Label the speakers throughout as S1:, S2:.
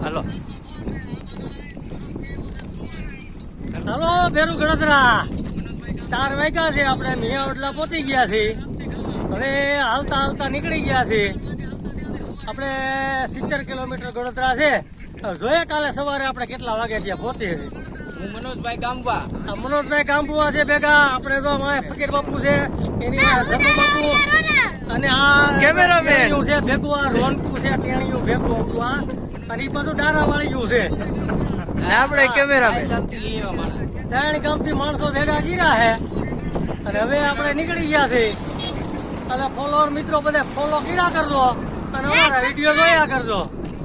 S1: હાલો
S2: હાલો ભેરું ગણતરા 4 વાગ્યા છે. આપણે મિયાવડલા પહોંચી ગયા છે. હવે હાલતા હાલતા નીકળી ગયા છે. આપણે 70 કિલોમીટર ગણતરા છે. જોઈએ કાલે સવારે આપણે કેટલા વાગે ત્યાં પહોંચીએ છીએ.
S1: હું મનોજભાઈ ગામવા.
S2: આ મનોજભાઈ ગામપુઆ છે ભેગા. આપણે તો ફકીર બાપુ છે, એની જપુ બાપુ, અને આ
S1: કેમેરામેન
S2: છે ભેગું. આ રોનકુ છે, ટેણીયું ભેગું હતું આ. અને એ બધું ડારા વાળ્યું છે.
S1: આપણે કેમેરામેન
S2: ત્રણ ગામથી માણસો ભેગા કર્યા છે. અને હવે આપણે નીકળી ગયા છે. અને ફોલોઅર મિત્રો બધા ફોલો કર્યા કરજો અને અમારા વિડીયો જોયા કરજો.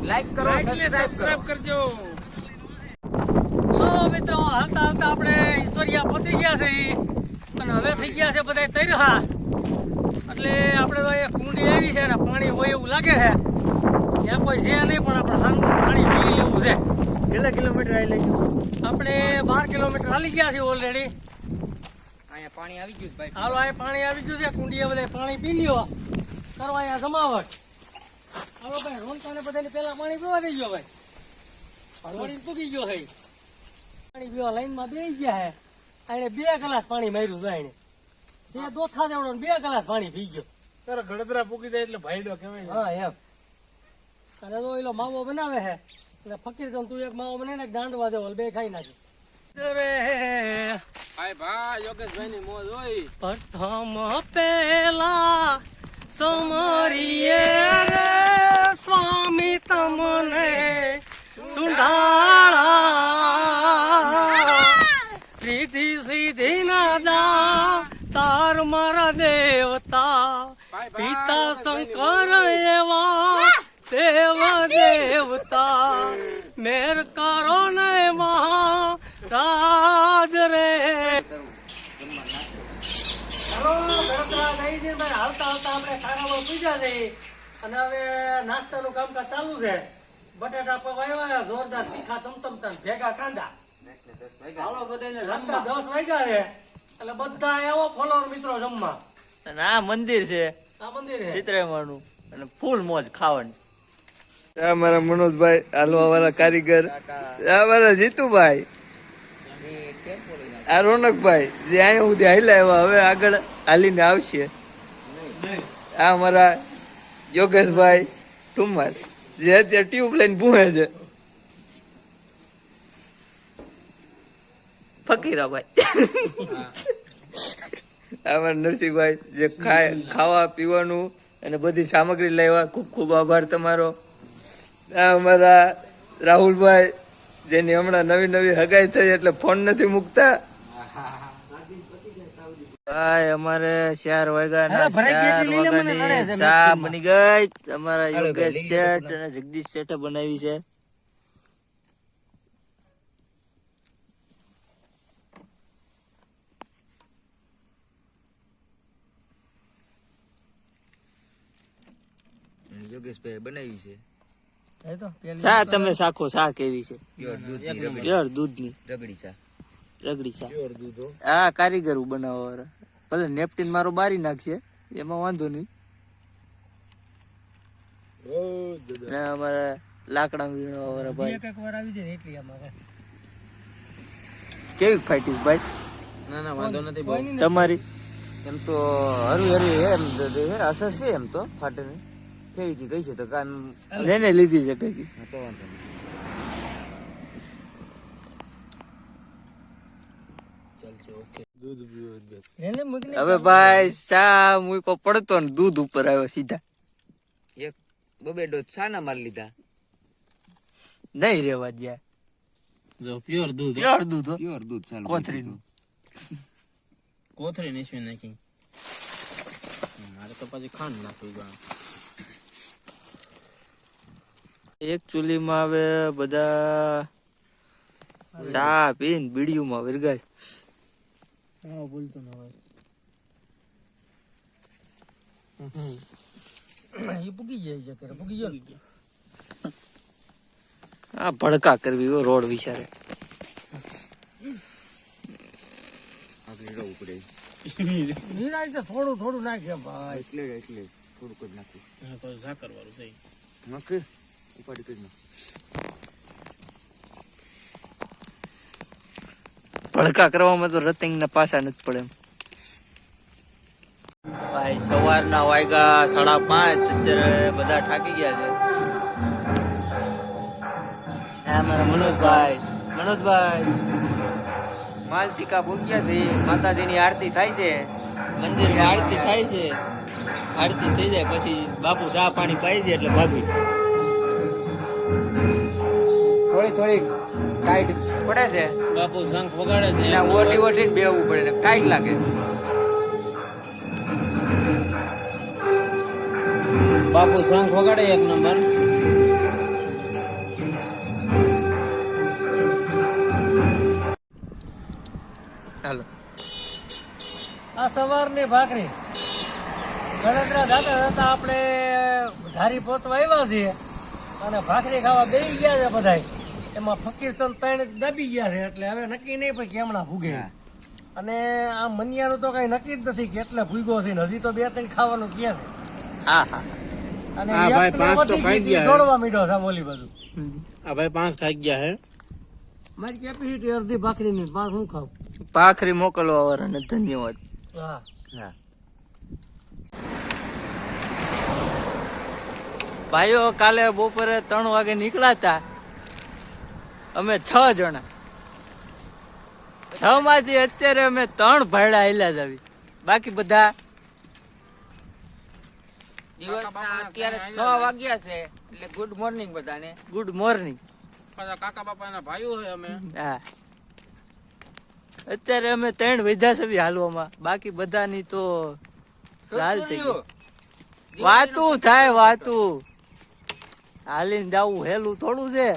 S1: લાઈક કરો, સબસ્ક્રાઇબ કરજો.
S2: તો મિત્રો હાલતા હાલતા આપણે ઈશ્વરિયા પહોંચી ગયા છે. અને હવે થઈ ગયા છે બધા તૈયાર. એટલે આપણે તો અહીંયા કુંડી આવી છે ને પાણી હોય એવું લાગે છે. ત્યાં કોઈ છે નહીં, પણ આપણે સાંજનું પાણી પી લેવું છે.
S1: કેટલા કિલોમીટર આવી લઈ
S2: આપણે 12 કિલોમીટર હાલી ગયા છે ઓલરેડી.
S1: અહીંયા પાણી આવી ગયું ભાઈ.
S2: હાલો અહીંયા પાણી આવી ગયું છે. કુંડીએ બધા પાણી પી લ્યો. કરવા અહીંયા જમાવટ. હાલો ભાઈ, રોનકાને બધાને પેલા પાણી પીવા દઈ ગયો ભાઈ. પાણી પૂગી ગયો છે. પાણી પીવા લાઈનમાં બેસી ગયા છે. એને 2 ગ્લાસ પાણી માર્યું હતું. એને છે દોથા દેવડો 2 ગ્લાસ પાણી પી ગયો.
S3: તારા ગડતરા પૂકી જાય એટલે ભાઈડો કહેવાય.
S2: હા એમ. અને તો એલો માવો બનાવે છે. એટલે ફકીર તું એક માવો બનાવીને દાંડવા દેવો, બે ખાઈ નાખી.
S1: ભાઈ ભાઈ યોગેશભાઈ ની મોજ હોય.
S2: પ્રથમ પેલા સમરીએ રે સ્વામી તમને સુંઢાળા, રીધિ સીધી ના દા તાર મારા દેવતા, પિતા શંકર એવા દેવ દેવતા, મેર કરો ને મહારાજ રે. હાલતા હાલતા આપણે ખાનામાં પૂજા જઈએ. અને હવે નાસ્તાનું કામકાજ ચાલુ છે. બટાટા પવાયા જોરદાર તીખા તમતમતા ભેગા કાંદા. હાલો બધાને જમવા 10 વાગ્યા છે. એટલે બધા આવો ફોલોઅર મિત્રો જમવા.
S1: અને આ મંદિર છે,
S2: આ મંદિર છે
S1: સીતરામાનું, અને ફૂલ મોજ ખાવાની.
S4: આ મારા મનોજભાઈ હાલવા વાળા કારીગર, આ મારા જીતુભાઈ, આ રોનકભાઈ જે અહીંયા સુધી હાલ્યા આવ્યા, હવે આગળ હાલીને આવશે. આ મારા યોગેશભાઈ ઠુમ્મર જે અત્યારે ટ્યુબ લઈને ભૂહે છે.
S1: ફકીરાભાઈ.
S4: આ મારા નરસિંહભાઈ જે ખાવા પીવાનું અને બધી સામગ્રી લાવ્યા, ખૂબ ખૂબ આભાર તમારો. આ અમારા રાહુલભાઈ જેની હમણાં નવી નવી હગાઈ થઈ એટલે ફોન નથી મૂકતા.
S1: ભાઈ અમારે 4 વાગ્યાના 4 વાગ્યાની ચા બની ગઈ. અમારા યોગેશ શેઠ અને જગદીશ શેઠે બનાવી છે. યોગેશભાઈ બનાવી છે ચા. તમે શાખો ચા કેવી છે? પ્યોર દૂધની રગડી ચા. હા, કારીગર બનાવવા વાળા. ભલે નેપકિન મારો બારી નાખશે, એમાં વાંધો નહીં. અમારા લાકડા વીણવા વાળા ભાઈ કેવી ફાઈટીસ ભાઈ?
S3: ના વાંધો નથી
S1: તમારી
S3: એમ તો હરી એમ અસર છે. એમ તો ફાટે નહીં કેવી ગઈ છે તો કામ
S1: જેને લીધી છે કઈ.
S3: તો વાંધો નહીં.
S1: હવે ભાઈ ચા મૂકો પડતો ને દૂધ ઉપર આવ્યો સીધા.
S3: એક બબે ડોઝ સાના માર લીધા.
S1: નહીં રેવા જ્યાં
S3: જો પ્યોર દૂધ ચાલ
S1: કોથરીનું.
S3: કોથરી નીચવી નાખી. મારે તો પછી ખાંડ નાખવી.
S1: એક ચૂલીમાં હવે બધા ચા પીને બીડીયુમાં વિરગાય.
S2: બોલતો ના હોય એ પૂગી જાય છે. પૂગી ગયો.
S1: આ ભડકા કરવી હો રોડ વિચારે.
S2: થોડું થોડું નાખે ભાઈ.
S3: એટલે થોડુંક જ નાખ્યું.
S2: ઝાકર વાળું થઈ
S3: નાખે ઉપાડી કરી નાખ.
S1: ભડકા કરવામાં તો રતિંગ ના પાછા નથી પડે એમ. ભાઈ સવારના વાગ્યા 5:30, અત્યારે બધા થાકી ગયા છે. આ મારા મનોજભાઈ માલતીકા ભૂગ્યા છે. માતાજીની આરતી થાય છે, મંદિરમાં આરતી થાય છે. આરતી થઈ જાય પછી બાપુ ચા પાણી પાઈ દે એટલે ભાગી.
S3: થોડી ટાઈટ પડે છે.
S2: બાપુ શંખ વગાડે છે.
S3: ઓટી બેવું પડે, ટાઈટ લાગે.
S2: બાપુ શંખ વગાડે 1 નંબર.
S1: ચાલો
S2: આ સવારની ભાખરી ગણતરા દાતા દાતા આપણે ધારી પહોંચવા આવ્યા છીએ અને ભાખરી ખાવા બેસી ગયા છે બધા. એમાં ફકીર તો 3 દબી ગયા છે એટલે હવે નક્કી નહીં પછી કેમણા ફૂગે. અને આ મનિયાનું તો કઈ નક્કી જ નથી કે એટલે ફૂગ્યો છે ને હજી તો 2-3 ખાવાનું કહે છે. અને દોડવા મીઠો છે બોલી બધું.
S5: આ ભાઈ 5 ખાઈ ગયા હે.
S2: મારી કેપેસિટી અડધી ભાખરીની 5 હું ખાઉં.
S1: ભાખરી મોકલવા વાળાને ધન્યવાદ.
S2: હા
S1: ભાઈઓ કાલે બપોરે 3 વાગે નીકળ્યા હતા અમે 6 જણા. 6 માંથી અત્યારે અમે 3 ભાડા હેલા જ આવી. બાકી બધા
S3: દિવસના અત્યારે 6 વાગ્યા છે એટલે ગુડ મોર્નિંગ બધાને.
S1: Good morning.
S5: પાછા કાકા બાપાના ભાઈઓ છે અમે.
S1: હા અત્યારે અમે 3 વધ્યા છે હાલવામાં. બાકી બધાની તો હાલ થઈ ગઈ. વાતું થાય વાતું. હાલીને જાવું હેલું થોડું છે.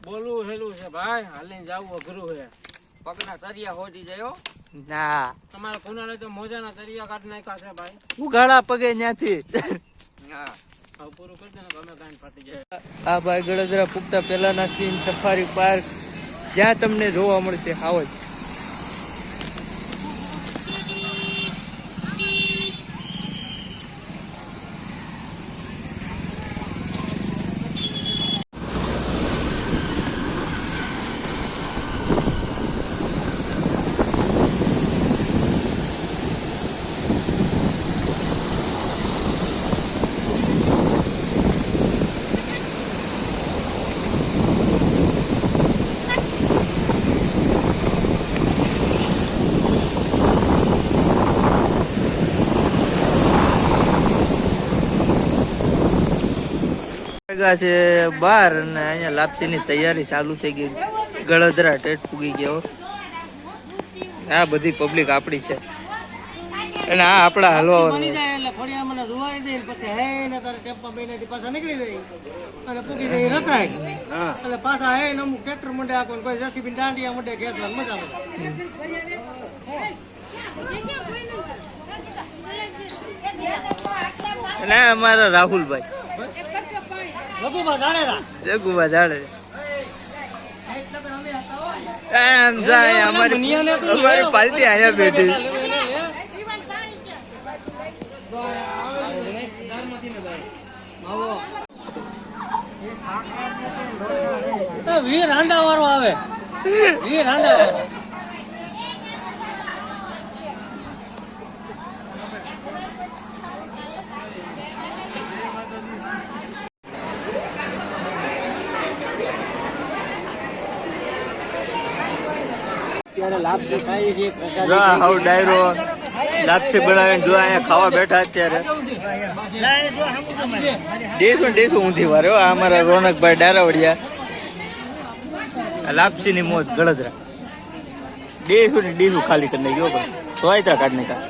S5: બોલવું હેલું છે ભાઈ, હાલીને જાવું અઘરું છે.
S3: પગના તરિયા હોતી જાય હો.
S1: ના
S5: તમારા કુનાલે તો મોજાના તરિયા કાઢી નાખ્યા છે ભાઈ.
S1: ઉઘાડા પગે ત્યાંથી.
S3: હા
S5: હવે પૂરું કરી દે ને ગમે કાંઈ ફાટી જાય.
S1: આ ભાઈ ગળદરા પૂગતા પહેલાના સીન સફારી પાર્ક જ્યાં તમને જોવા મળશે હાવજ. વાગ્યા છે 12 અને અહીંયા લાપસીની તૈયારી ચાલુ થઈ ગઈ. ગળદરા ટેટ પૂગી ગયો. આ બધી પબ્લિક આપણી છે અને આ આપણા હલવા
S2: બની જાય એટલે ખોડિયા મને રૂવારી દે પછી હે ને તારે ટેમ્પા બેને પાછા નીકળી જાય અને પૂગી જાય રતાય. એટલે પાછા હે ને અમુક ટ્રેક્ટર મંડે આકો કોઈ જેસીબી દાંડિયા મંડે ખેંચવા મજા આવે.
S1: અને આ અમારા રાહુલભાઈ
S2: લઘુબા જાડેરા
S1: જગુબા જાડે. એમ જાય અમારી પાર્ટી અહીંયા બેઠી.
S2: વીર હાંડા વાળો આવે. વીર હાંડા વાળો
S1: જો હાવ ડાયરો લાપસી બનાવીને જો અહીંયા ખાવા બેઠા અત્યારે. દેશું ઊંધી વાર. આ અમારા રોનકભાઈ ડારાવડિયા લાપસી ની મોજ ગળદરા. દેશું ખાલી કરી નાખ્યો ભાઈ. સોયત્રા કાઢ નાખ્યા.